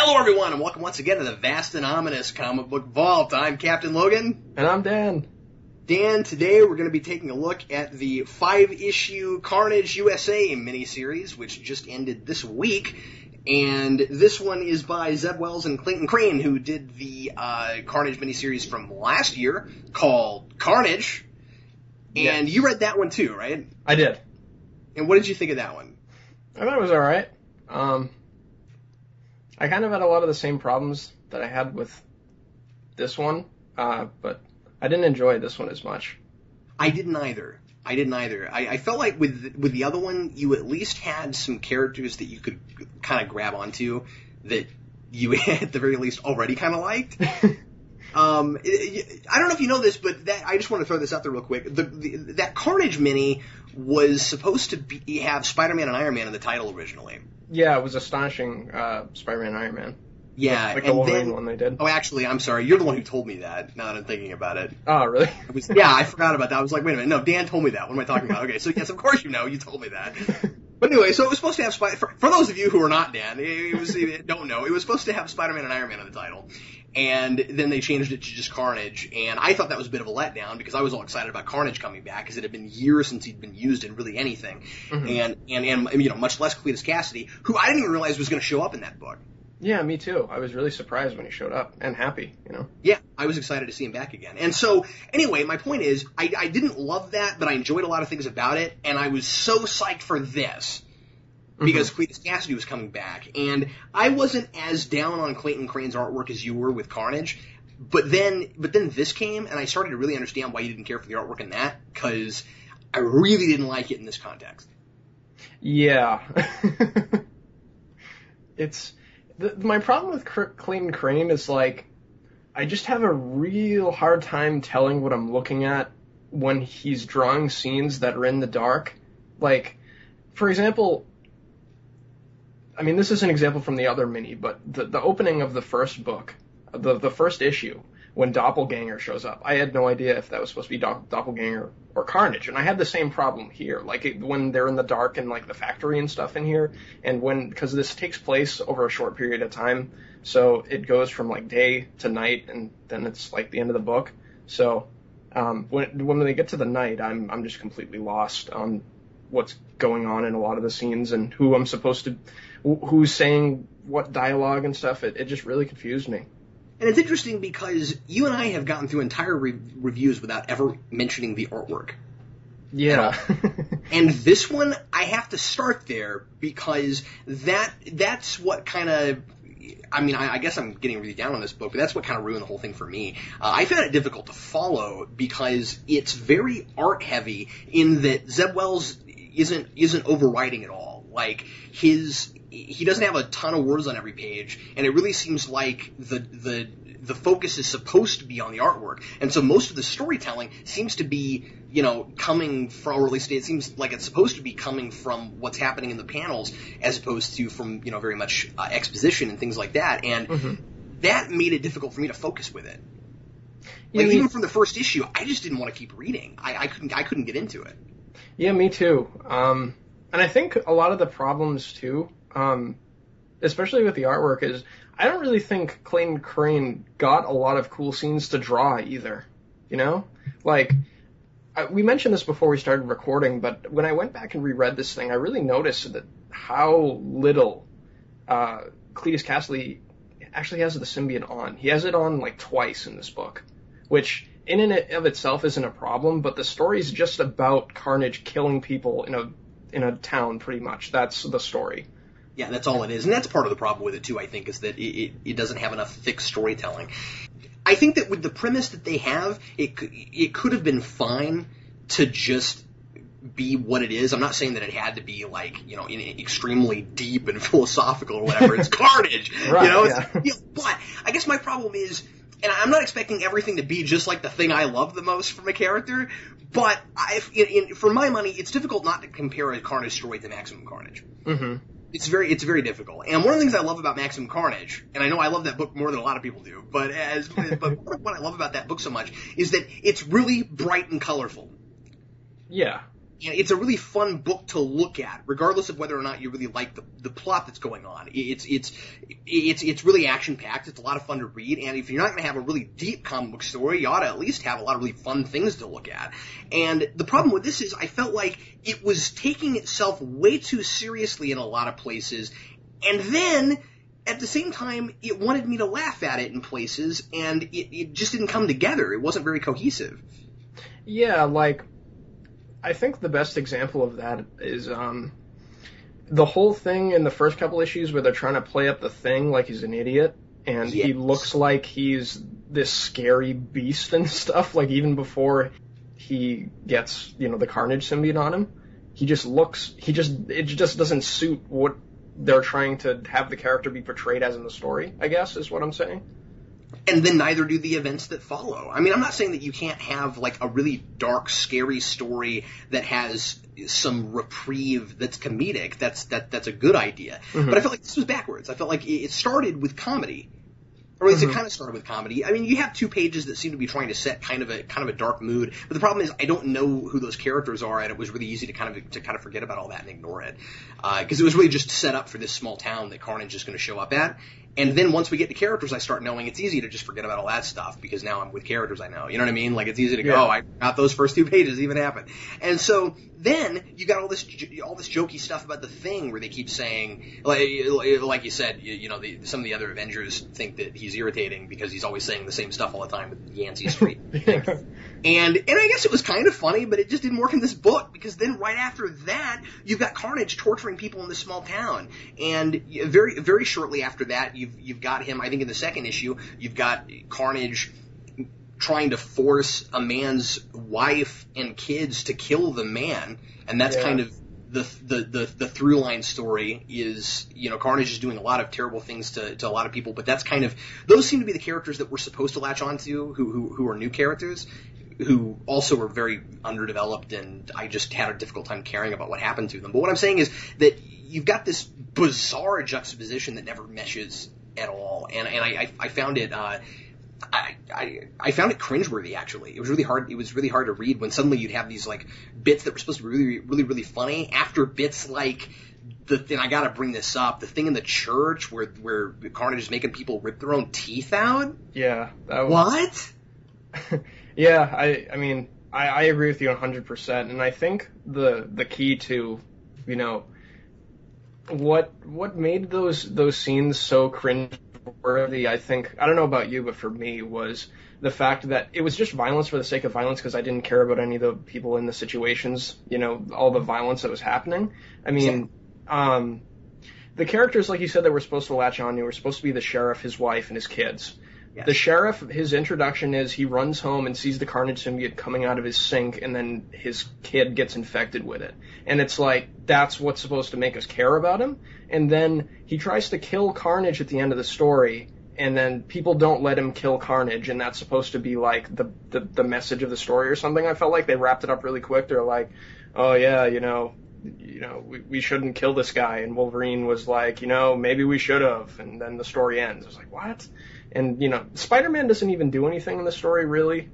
Hello, everyone, and welcome once again to the vast and ominous comic book vault. I'm Captain Logan. And I'm Dan. Dan, today we're going to be taking a look at the 5-issue Carnage USA miniseries, which just ended this week. And this one is by Zeb Wells and Clayton Crane, who did the Carnage miniseries from last year called Carnage. And You read that one too, right? I did. And what did you think of that one? I thought it was alright. I kind of had a lot of the same problems that I had with this one, but I didn't enjoy this one as much. I didn't either. I felt like with the other one, you at least had some characters that you could kind of grab onto that you at the very least already kind of liked. I don't know if you know this, but I just want to throw this out there real quick. That Carnage mini was supposed to have Spider-Man and Iron Man in the title originally. Yeah, it was Astonishing Spider-Man and Iron Man. Yeah, like the Wolverine one they did. Oh, actually, I'm sorry. You're the one who told me that, now that I'm thinking about it. Oh, really? I forgot about that. I was like, wait a minute. No, Dan told me that. What am I talking about? Okay, so yes, of course you know. You told me that. But anyway, so it was supposed to have for those of you who are not Dan, don't know, it was supposed to have Spider-Man and Iron Man in the title. And then they changed it to just Carnage. And I thought that was a bit of a letdown because I was all excited about Carnage coming back because it had been years since he'd been used in really anything. Mm-hmm. And you know, much less Cletus Cassidy, who I didn't even realize was going to show up in that book. Yeah, me too. I was really surprised when he showed up and happy, you know. Yeah, I was excited to see him back again. And so, anyway, my point is, I didn't love that, but I enjoyed a lot of things about it, and I was so psyched for this because Cletus Cassidy was coming back. And I wasn't as down on Clayton Crane's artwork as you were with Carnage, but then this came, and I started to really understand why you didn't care for the artwork in that, because I really didn't like it in this context. Yeah. My problem with Clayton Crane is, like, I just have a real hard time telling what I'm looking at when he's drawing scenes that are in the dark. Like, for example, I mean, this is an example from the other mini, but the opening of the first book, the first issue, when Doppelganger shows up, I had no idea if that was supposed to be Doppelganger or Carnage, and I had the same problem here, like when they're in the dark and like the factory and stuff in here, and because this takes place over a short period of time, so it goes from like day to night, and then it's like the end of the book. So when they get to the night, I'm just completely lost on what's going on in a lot of the scenes and who's saying what dialogue and stuff. It just really confused me. And it's interesting because you and I have gotten through entire reviews without ever mentioning the artwork. Yeah. And this one, I have to start there because that's what kind of... I mean, I guess I'm getting really down on this book, but that's what kind of ruined the whole thing for me. I found it difficult to follow because it's very art-heavy in that Zeb Wells isn't overwriting at all. Like, he doesn't have a ton of words on every page, and it really seems like the focus is supposed to be on the artwork. And so most of the storytelling seems to be, you know, coming from, or at least it seems like it's supposed to be coming from what's happening in the panels as opposed to from, you know, very much exposition and things like that. And that made it difficult for me to focus with it. Like, even from the first issue, I just didn't want to keep reading. I couldn't get into it. Yeah, me too. And I think a lot of the problems too, especially with the artwork, is I don't really think Clayton Crane got a lot of cool scenes to draw either, you know? Like, we mentioned this before we started recording, but when I went back and reread this thing, I really noticed that how little Cletus Cassidy actually has the symbiote on. He has it on, like, twice in this book, which in and of itself isn't a problem, but the story's just about Carnage killing people in a town, pretty much. That's the story. Yeah, that's all it is. And that's part of the problem with it, too, I think, is that it doesn't have enough thick storytelling. I think that with the premise that they have, it could have been fine to just be what it is. I'm not saying that it had to be, like, you know, extremely deep and philosophical or whatever. It's Carnage, right, you know? Yeah. But I guess my problem is, and I'm not expecting everything to be just like the thing I love the most from a character, but for my money, it's difficult not to compare a Carnage story to Maximum Carnage. Mm-hmm. It's very difficult. And one of the things I love about Maximum Carnage, and I know I love that book more than a lot of people do, but what I love about that book so much is that it's really bright and colorful. Yeah. And it's a really fun book to look at, regardless of whether or not you really like the plot that's going on. It's really action packed. It's a lot of fun to read, and if you're not going to have a really deep comic book story, you ought to at least have a lot of really fun things to look at. And the problem with this is, I felt like it was taking itself way too seriously in a lot of places, and then at the same time, it wanted me to laugh at it in places, and it just didn't come together. It wasn't very cohesive. Yeah, like, I think the best example of that is the whole thing in the first couple issues where they're trying to play up the Thing like he's an idiot, and he looks like he's this scary beast and stuff, like even before he gets, the Carnage symbiote on him. It just doesn't suit what they're trying to have the character be portrayed as in the story, I guess, is what I'm saying. And then neither do the events that follow. I mean, I'm not saying that you can't have, like, a really dark, scary story that has some reprieve that's comedic. That's a good idea. Mm-hmm. But I felt like this was backwards. I felt like it started with comedy. Or at least it kind of started with comedy. I mean, you have 2 pages that seem to be trying to set kind of a dark mood. But the problem is, I don't know who those characters are, and it was really easy to kind of forget about all that and ignore it, because it was really just set up for this small town that Carnage is going to show up at. And then once we get to characters I start knowing, it's easy to just forget about all that stuff, because now I'm with characters I know. You know what I mean? Like, it's easy to go, I forgot those first 2 pages even happened. And so then you got all this jokey stuff about the Thing where they keep saying, like you said, some of the other Avengers think that he's irritating because he's always saying the same stuff all the time with Yancey Street. And I guess it was kind of funny, but it just didn't work in this book, because then right after that, you've got Carnage torturing people in this small town. And very, very shortly after that, you've got him, I think in the second issue, you've got Carnage trying to force a man's wife and kids to kill the man. And that's kind of the through line story is, Carnage is doing a lot of terrible things to a lot of people, but that's kind of, those seem to be the characters that we're supposed to latch onto, who are new characters, who also were very underdeveloped, and I just had a difficult time caring about what happened to them. But what I'm saying is that you've got this bizarre juxtaposition that never meshes at all, and I found it I found it cringeworthy, actually. It was really hard to read when suddenly you'd have these like bits that were supposed to be really, really, really funny after bits like the thing, I gotta bring this up, the thing in the church where Carnage is making people rip their own teeth out. Yeah. What? Yeah, I mean, I agree with you 100%, and I think the key to, what made those scenes so cringeworthy, I think, I don't know about you, but for me, was the fact that it was just violence for the sake of violence, because I didn't care about any of the people in the situations, all the violence that was happening. I mean, the characters, like you said, that we're supposed to latch on to were supposed to be the sheriff, his wife, and his kids. Yes. The sheriff, his introduction is he runs home and sees the Carnage symbiote coming out of his sink, and then his kid gets infected with it. And it's like, that's what's supposed to make us care about him. And then he tries to kill Carnage at the end of the story, and then people don't let him kill Carnage, and that's supposed to be like the message of the story or something. I felt like they wrapped it up really quick. They're like, oh yeah, we shouldn't kill this guy. And Wolverine was like, maybe we should have. And then the story ends. I was like, what? And, Spider-Man doesn't even do anything in the story, really.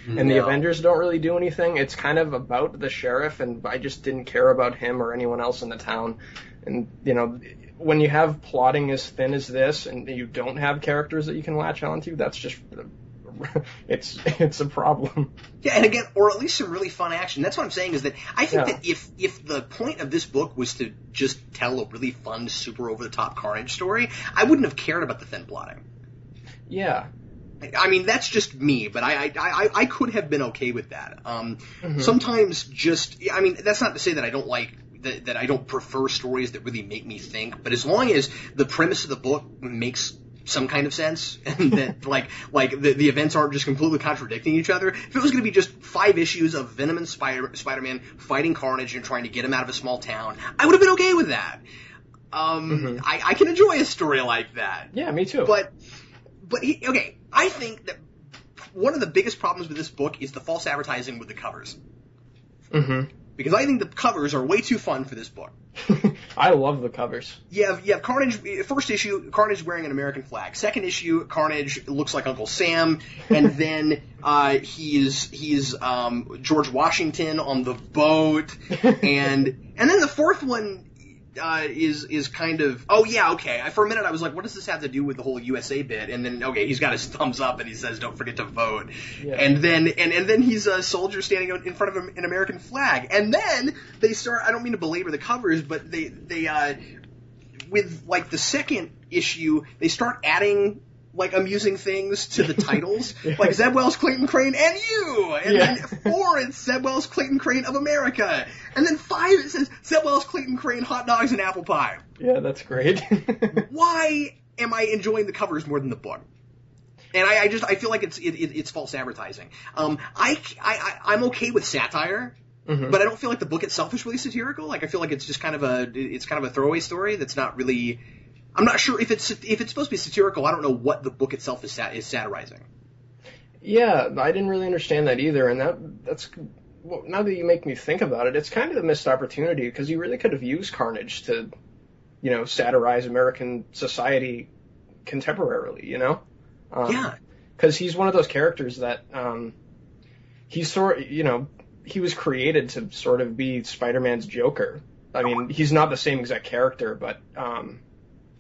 And the Avengers don't really do anything. It's kind of about the sheriff, and I just didn't care about him or anyone else in the town. And, when you have plotting as thin as this, and you don't have characters that you can latch onto, that's just... It's a problem. Yeah, and again, or at least some really fun action. That's what I'm saying, is that I think that if the point of this book was to just tell a really fun, super over-the-top Carnage story, I wouldn't have cared about the thin plotting. Yeah. I mean, that's just me, but I could have been okay with that. Sometimes that's not to say that I don't like, that I don't prefer stories that really make me think, but as long as the premise of the book makes some kind of sense, and that like the events aren't just completely contradicting each other. If it was going to be just 5 issues of Venom and Spider-Man fighting Carnage and trying to get him out of a small town, I would have been okay with that. I can enjoy a story like that. Yeah, me too. But I think that one of the biggest problems with this book is the false advertising with the covers. because I think the covers are way too fun for this book. I love the covers. You have Carnage, first issue, Carnage wearing an American flag. Second issue, Carnage looks like Uncle Sam, and then he's George Washington on the boat, and then the fourth one is kind of, oh yeah, okay. For a minute I was like, what does this have to do with the whole USA bit? And then, okay, he's got his thumbs up and he says, don't forget to vote. Yeah. And then he's a soldier standing in front of an American flag. And then they start, I don't mean to belabor the covers, but they with like the second issue, they start adding like amusing things to the titles, like Zeb Wells, Clayton Crane, and you. And then 4, it's Zeb Wells, Clayton Crane of America. And then 5, it says Zeb Wells, Clayton Crane, hot dogs and apple pie. Yeah, that's great. Why am I enjoying the covers more than the book? And I feel like it's false advertising. I'm okay with satire. Mm-hmm. But I don't feel like the book itself is really satirical. Like I feel like it's just kind of a throwaway story that's not really. I'm not sure if it's supposed to be satirical. I don't know what the book itself is satirizing. Yeah, I didn't really understand that either, and that's well, now that you make me think about it, it's kind of a missed opportunity because you really could have used Carnage to, satirize American society contemporarily. Yeah, because he's one of those characters that he's he was created to sort of be Spider-Man's Joker. I mean, he's not the same exact character, but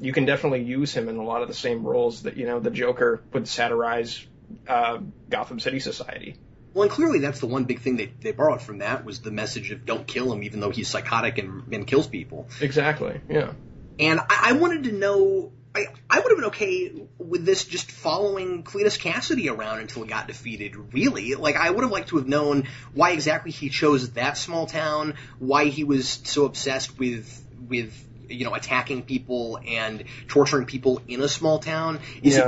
you can definitely use him in a lot of the same roles that, the Joker would satirize Gotham City society. Well, and clearly that's the one big thing they borrowed from that was the message of don't kill him even though he's psychotic and kills people. Exactly, yeah. And I wanted to know, I would have been okay with this just following Cletus Cassidy around until he got defeated, really. Like, I would have liked to have known why exactly he chose that small town, why he was so obsessed with attacking people and torturing people in a small town. Is it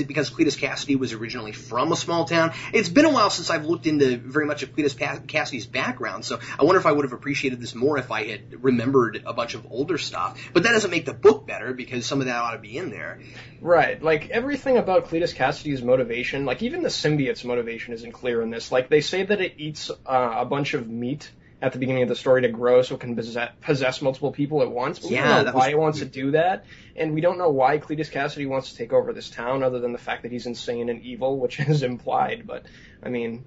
because Cletus Cassidy was originally from a small town? It's been a while since I've looked into very much of Cletus Cassidy's background, so I wonder if I would have appreciated this more if I had remembered a bunch of older stuff. But that doesn't make the book better because some of that ought to be in there. Right. Like, everything about Cletus Cassidy's motivation, like even the symbiote's motivation isn't clear in this. Like, they say that it eats a bunch of meat at the beginning of the story to grow so it can possess multiple people at once. But we don't know why it wants to do that, and we don't know why Cletus Cassidy wants to take over this town other than the fact that he's insane and evil, which is implied. But, I mean,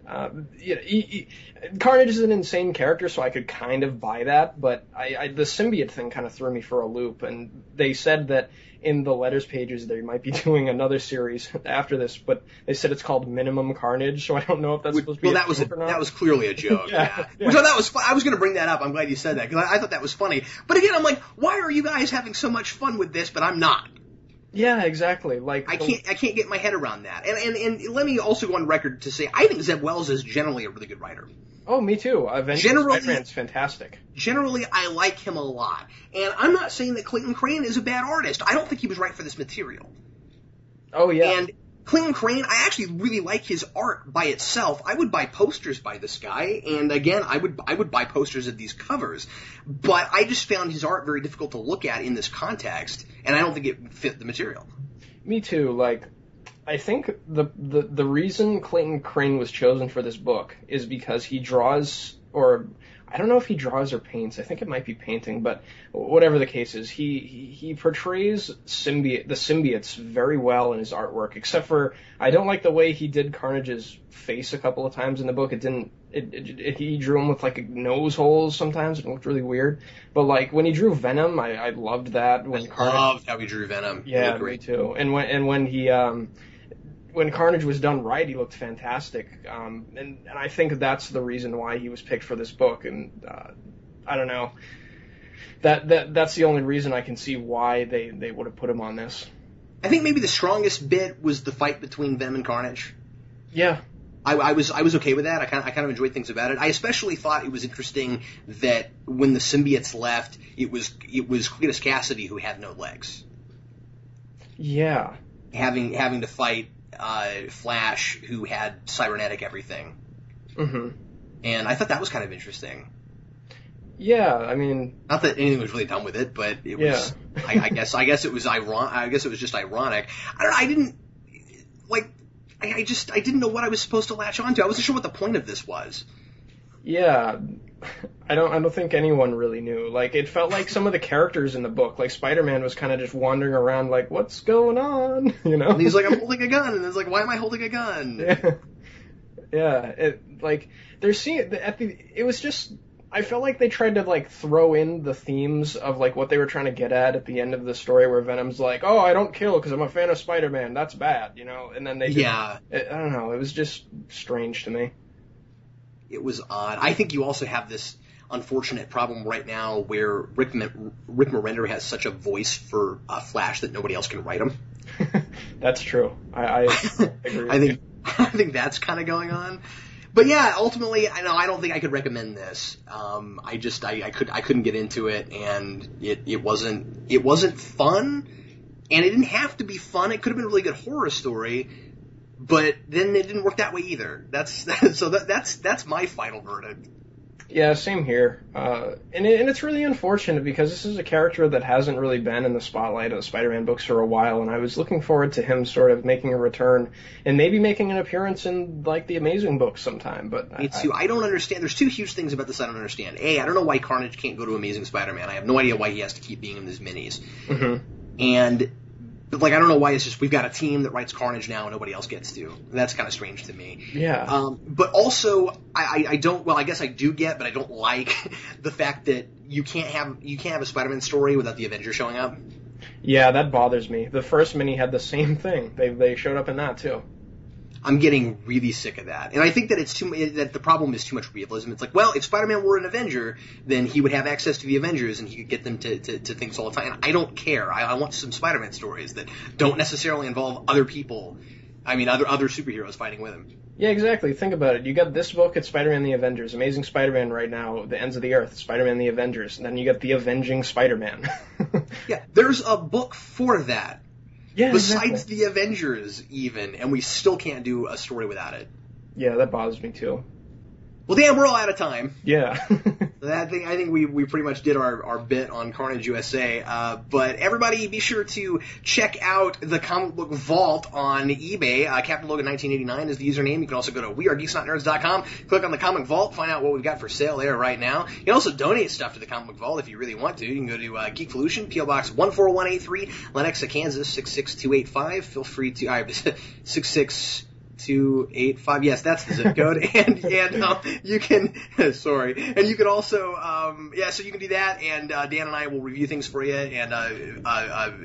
Carnage is an insane character, so I could kind of buy that, but the symbiote thing kind of threw me for a loop, and they said that in the letters pages they might be doing another series after this, but they said it's called Minimum Carnage, so I don't know if that's supposed to be that was clearly a joke. yeah. Which I thought was fun. I was going to bring that up. I'm glad you said that because I thought that was funny. But again, I'm like, why are you guys having so much fun with this, but I'm not? Yeah, exactly. Like I can't get my head around that. And let me also go on record to say I think Zeb Wells is generally a really good writer. Oh, me too. Spider-Man's fantastic. Generally, I like him a lot. And I'm not saying that Clayton Crane is a bad artist. I don't think he was right for this material. Oh, yeah. And Clayton Crane, I actually really like his art by itself. I would buy posters by this guy. And again, I would buy posters of these covers. But I just found his art very difficult to look at in this context. And I don't think it fit the material. Me too. Like, I think the reason Clayton Crane was chosen for this book is because he draws, or I don't know if he draws or paints. I think it might be painting, but whatever the case is, he portrays the symbiotes very well in his artwork. Except for I don't like the way he did Carnage's face a couple of times in the book. He drew him with like nose holes sometimes. It looked really weird. But like when he drew Venom, I loved that. I loved how he drew Venom. Yeah, me too. And when Carnage was done right, he looked fantastic, and I think that's the reason why he was picked for this book. And I don't know, that's the only reason I can see why they would have put him on this. I think maybe the strongest bit was the fight between Venom and Carnage. Yeah, I was okay with that. I kind of enjoyed things about it. I especially thought it was interesting that when the symbiotes left, it was Cletus Cassidy who had no legs. Yeah, having to fight Flash, who had cybernetic everything. Mm-hmm. And I thought that was kind of interesting. Yeah, I mean, not that anything was really done with it, but it was. Yeah. I guess it was ironic. I guess it was just ironic. I didn't know what I was supposed to latch onto. I wasn't sure what the point of this was. Yeah, I don't think anyone really knew. Like, it felt like some of the characters in the book, like Spider-Man was kind of just wandering around like, what's going on? You know? And he's like, I'm holding a gun, and it's like, why am I holding a gun? Yeah. Yeah, it was just, I felt like they tried to like throw in the themes of like what they were trying to get at the end of the story, where Venom's like, oh, I don't kill because I'm a fan of Spider-Man, that's bad, you know, and then they just, Yeah. I don't know, it was just strange to me. It was odd. I think you also have this unfortunate problem right now where Rick Remender has such a voice for Flash that nobody else can write him. That's true. I agree with you. I think that's kind of going on. But yeah, ultimately, I don't think I could recommend this. I couldn't get into it, and it wasn't fun, and it didn't have to be fun. It could have been a really good horror story, but then it didn't work that way either. That's my final verdict. Yeah, same here. And it's really unfortunate because this is a character that hasn't really been in the spotlight of the Spider-Man books for a while, and I was looking forward to him sort of making a return and maybe making an appearance in, like, the Amazing books sometime. But Me too. I don't understand. There's two huge things about this I don't understand. A, I don't know why Carnage can't go to Amazing Spider-Man. I have no idea why he has to keep being in these minis. Mm-hmm. And... But, like, I don't know why it's just we've got a team that writes Carnage now and nobody else gets to. That's kind of strange to me. Yeah. But also, I don't, well, I guess I do get, but I don't like the fact that you can't have a Spider-Man story without the Avengers showing up. Yeah, that bothers me. The first mini had the same thing. They showed up in that, too. I'm getting really sick of that. And I think that that the problem is too much realism. It's like, well, if Spider-Man were an Avenger, then he would have access to the Avengers and he could get them to things all the time. And I don't care. I want some Spider-Man stories that don't necessarily involve other people. I mean, other superheroes fighting with him. Yeah, exactly. Think about it. You got this book, it's Spider-Man the Avengers. Amazing Spider-Man right now, The Ends of the Earth, Spider-Man the Avengers. And then you got The Avenging Spider-Man. Yeah, there's a book for that. Yeah, Besides exactly. the Avengers, even, and we still can't do a story without it. Yeah, that bothers me too. Well, damn, we're all out of time. Yeah. I think we pretty much did our bit on Carnage USA. But everybody, be sure to check out the Comic Book Vault on eBay. Captain Logan 1989 is the username. You can also go to wearegeeksnotnerds.com, click on the Comic Vault, find out what we've got for sale there right now. You can also donate stuff to the Comic Book Vault if you really want to. You can go to Geekvolution, P.O. Box 14183, Lenexa, Kansas 66285. Feel free to 66285. Yes, that's the zip code. and you can and you can also so you can do that, and Dan and I will review things for you, and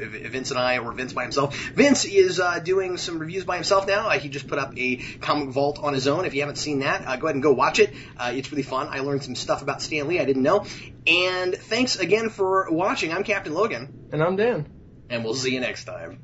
Vince and I, or Vince by himself. Vince is doing some reviews by himself now. He just put up a Comic Vault on his own. If you haven't seen that, go ahead and go watch it. It's really fun. I learned some stuff about Stan Lee I didn't know. And thanks again for watching. I'm Captain Logan. And I'm Dan. And we'll see you next time.